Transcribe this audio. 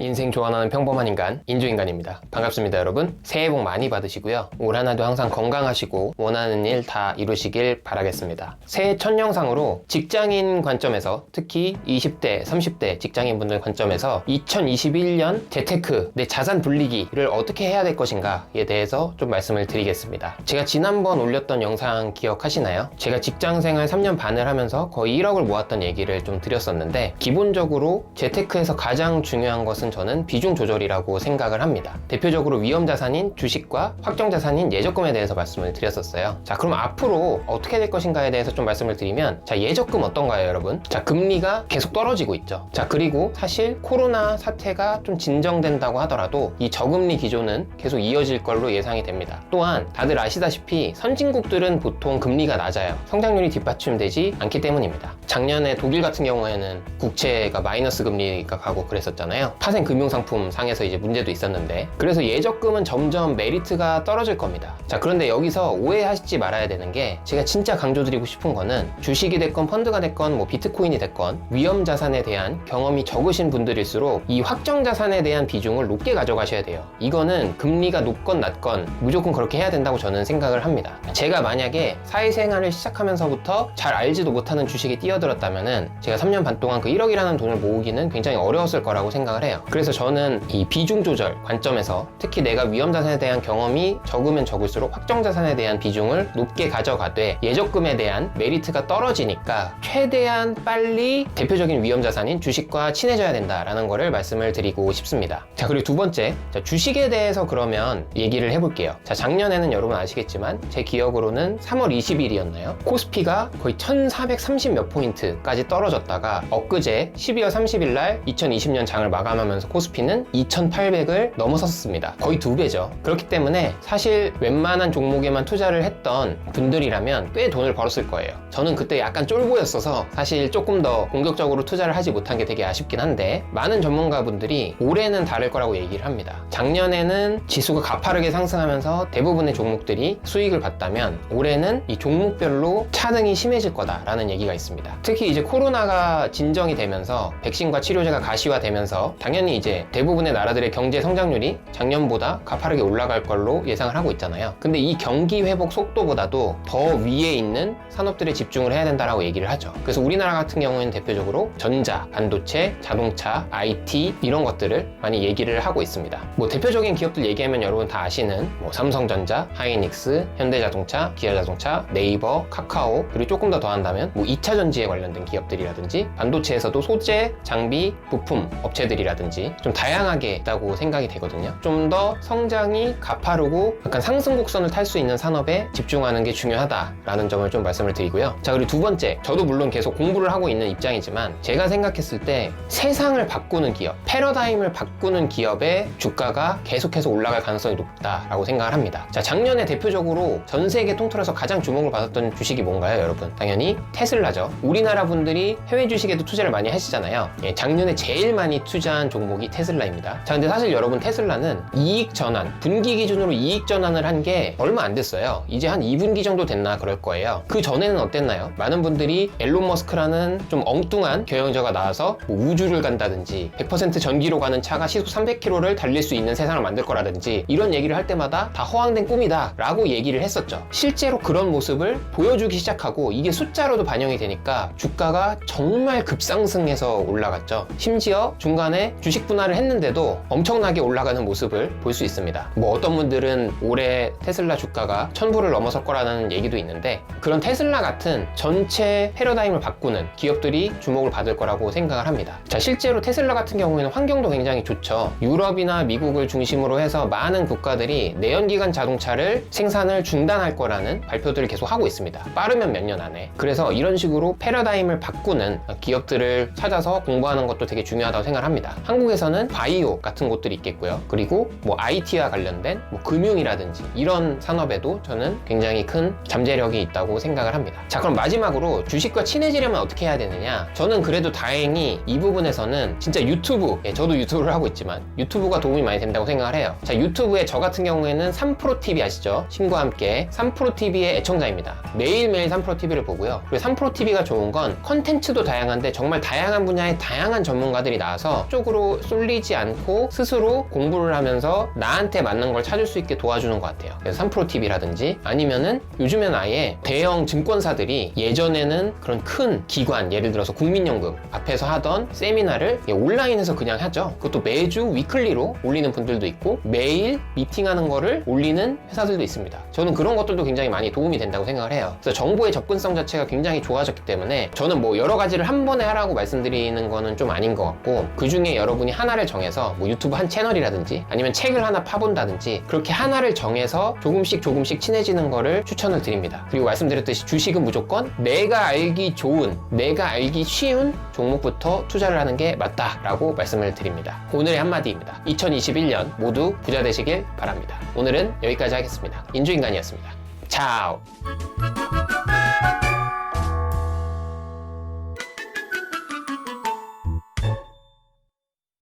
인생 조언하는 평범한 인간, 인조인간입니다. 반갑습니다, 여러분. 새해 복 많이 받으시고요. 올 한해도 항상 건강하시고 원하는 일 다 이루시길 바라겠습니다. 새해 첫 영상으로 직장인 관점에서, 특히 20대, 30대 직장인분들 관점에서 2021년 재테크, 내 자산 불리기를 어떻게 해야 될 것인가에 대해서 좀 말씀을 드리겠습니다. 제가 지난번 올렸던 영상 기억하시나요? 제가 직장생활 3년 반을 하면서 거의 1억을 모았던 얘기를 좀 드렸었는데, 기본적으로 재테크에서 가장 중요한 것은 저는 비중 조절이라고 생각을 합니다. 대표적으로 위험자산인 주식과 확정자산인 예적금에 대해서 말씀을 드렸었어요. 자, 그럼 앞으로 어떻게 될 것인가에 대해서 좀 말씀을 드리면, 자, 예적금 어떤가요, 여러분? 자, 금리가 계속 떨어지고 있죠. 자, 그리고 사실 코로나 사태가 좀 진정된다고 하더라도 이 저금리 기조는 계속 이어질 걸로 예상이 됩니다. 또한 다들 아시다시피 선진국들은 보통 금리가 낮아요. 성장률이 뒷받침되지 않기 때문입니다. 작년에 독일 같은 경우에는 국채가 마이너스 금리가 가고 그랬었잖아요. 파생 금융상품 상에서 이제 문제도 있었는데, 그래서 예적금은 점점 메리트가 떨어질 겁니다. 자, 그런데 여기서 오해하시지 말아야 되는 게, 제가 진짜 강조드리고 싶은 거는 주식이 됐건 펀드가 됐건 뭐 비트코인이 됐건 위험자산에 대한 경험이 적으신 분들일수록 이 확정자산에 대한 비중을 높게 가져가셔야 돼요. 이거는 금리가 높건 낮건 무조건 그렇게 해야 된다고 저는 생각을 합니다. 제가 만약에 사회생활을 시작하면서부터 잘 알지도 못하는 주식에 뛰어들었다면은 제가 3년 반 동안 그 1억이라는 돈을 모으기는 굉장히 어려웠을 거라고 생각을 해요. 그래서 저는 이 비중 조절 관점에서, 특히 내가 위험자산에 대한 경험이 적으면 적을수록 확정자산에 대한 비중을 높게 가져가되 예적금에 대한 메리트가 떨어지니까 최대한 빨리 대표적인 위험자산인 주식과 친해져야 된다라는 거를 말씀을 드리고 싶습니다. 자, 그리고 두 번째, 자, 주식에 대해서 그러면 얘기를 해볼게요. 자, 작년에는 여러분 아시겠지만 제 기억으로는 3월 20일이었나요? 코스피가 거의 1430 몇 포인트까지 떨어졌다가 엊그제 12월 30일 날 2020년 장을 마감하면서 코스피는 2800을 넘어섰습니다. 거의 2배죠. 그렇기 때문에 사실 웬만한 종목에만 투자를 했던 분들이라면 꽤 돈을 벌었을 거예요. 저는 그때 약간 쫄보였어서 사실 조금 더 공격적으로 투자를 하지 못한 게 되게 아쉽긴 한데, 많은 전문가분들이 올해는 다를 거라고 얘기를 합니다. 작년에는 지수가 가파르게 상승하면서 대부분의 종목들이 수익을 봤다면 올해는 이 종목별로 차등이 심해질 거다라는 얘기가 있습니다. 특히 이제 코로나가 진정이 되면서 백신과 치료제가 가시화되면서 당연히 이제 대부분의 나라들의 경제 성장률이 작년보다 가파르게 올라갈 걸로 예상을 하고 있잖아요. 근데 이 경기 회복 속도보다도 더 위에 있는 산업들에 집중을 해야 된다라고 얘기를 하죠. 그래서 우리나라 같은 경우에는 대표적으로 전자, 반도체, 자동차, IT 이런 것들을 많이 얘기를 하고 있습니다. 뭐 대표적인 기업들 얘기하면 여러분 다 아시는 뭐 삼성전자, 하이닉스, 현대자동차, 기아자동차, 네이버, 카카오, 그리고 조금 더 더한다면 뭐 2차 전지에 관련된 기업들이라든지 반도체에서도 소재, 장비, 부품 업체들이라든지 좀 다양하게 있다고 생각이 되거든요. 좀 더 성장이 가파르고 약간 상승 곡선을 탈 수 있는 산업에 집중하는 게 중요하다라는 점을 좀 말씀을 드리고요. 자, 그리고 두 번째, 저도 물론 계속 공부를 하고 있는 입장이지만 제가 생각했을 때 세상을 바꾸는 기업, 패러다임을 바꾸는 기업의 주가가 계속해서 올라갈 가능성이 높다라고 생각을 합니다. 자, 작년에 대표적으로 전 세계 통틀어서 가장 주목을 받았던 주식이 뭔가요, 여러분? 당연히 테슬라죠. 우리나라 분들이 해외 주식에도 투자를 많이 하시잖아요. 예, 작년에 제일 많이 투자한 종목이 테슬라입니다. 자, 근데 사실 여러분 테슬라는 이익 전환, 분기 기준으로 이익 전환을 한 게 얼마 안 됐어요. 이제 한 2분기 정도 됐나 그럴 거예요. 그 전에는 어땠나요? 많은 분들이 앨런 머스크라는 좀 엉뚱한 경영자가 나와서 뭐 우주를 간다든지 100% 전기로 가는 차가 시속 300km를 달릴 수 있는 세상을 만들 거라든지 이런 얘기를 할 때마다 다 허황된 꿈이다 라고 얘기를 했었죠. 실제로 그런 모습을 보여주기 시작하고 이게 숫자로도 반영이 되니까 주가가 정말 급상승해서 올라갔죠. 심지어 중간에 주식 분할을 했는데도 엄청나게 올라가는 모습을 볼 수 있습니다. 뭐 어떤 분들은 올해 테슬라 주가가 1000불을 넘어설 거라는 얘기도 있는데, 그런 테슬라 같은 전체 패러다임을 바꾸는 기업들이 주목을 받을 거라고 생각을 합니다. 자, 실제로 테슬라 같은 경우에는 환경도 굉장히 좋죠. 유럽이나 미국을 중심으로 해서 많은 국가들이 내연기관 자동차를 생산을 중단할 거라는 발표들을 계속 하고 있습니다. 빠르면 몇 년 안에. 그래서 이런 식으로 패러다임을 바꾸는 기업들을 찾아서 공부하는 것도 되게 중요하다고 생각을 합니다. 한국에서는 바이오 같은 곳들이 있겠고요. 그리고 뭐 IT와 관련된 뭐 금융이라든지 이런 산업에도 저는 굉장히 큰 잠재력이 있다고 생각을 합니다. 자, 그럼 마지막으로 주식과 친해지려면 어떻게 해야 되느냐? 저는 그래도 다행히 이 부분에서는 진짜 유튜브, 저도 유튜브를 하고 있지만 유튜브가 도움이 많이 된다고 생각을 해요. 자, 유튜브에 저 같은 경우에는 3프로TV 아시죠? 신과 함께 3프로TV의 애청자입니다. 매일매일 3프로TV를 보고요. 그리고 3프로TV가 좋은 건 컨텐츠도 다양한데 정말 다양한 분야의 다양한 전문가들이 나와서 쪽으로 쏠리지 않고 스스로 공부를 하면서 나한테 맞는 걸 찾을 수 있게 도와주는 것 같아요. 그래서 3프로TV라든지 아니면은 요즘엔 아예 대형 증권사들이 예전에는 그런 큰 기관, 예를 들어서 국민연금 앞에서 하던 세미나를 온라인에서 그냥 하죠. 그것도 매주 위클리로 올리는 분들도 있고 매일 미팅하는 거를 올리는 회사들도 있습니다. 저는 그런 것들도 굉장히 많이 도움이 된다고 생각을 해요. 그래서 정보의 접근성 자체가 굉장히 좋아졌기 때문에 저는 뭐 여러 가지를 한 번에 하라고 말씀드리는 거는 좀 아닌 것 같고, 그 중에 여러분이 하나를 정해서 뭐 유튜브 한 채널이라든지 아니면 책을 하나 파본다든지 그렇게 하나를 정해서 조금씩 친해지는 거를 추천을 드립니다. 그리고 말씀드렸듯이 주식은 무조건 내가 알기 좋은, 내가 알기 쉬운 종목부터 투자를 하는 게 맞다라고 말씀을 드립니다. 오늘의 한마디입니다. 2021년 모두 부자 되시길 바랍니다. 오늘은 여기까지 하겠습니다. 인주인간이었습니다. 차오.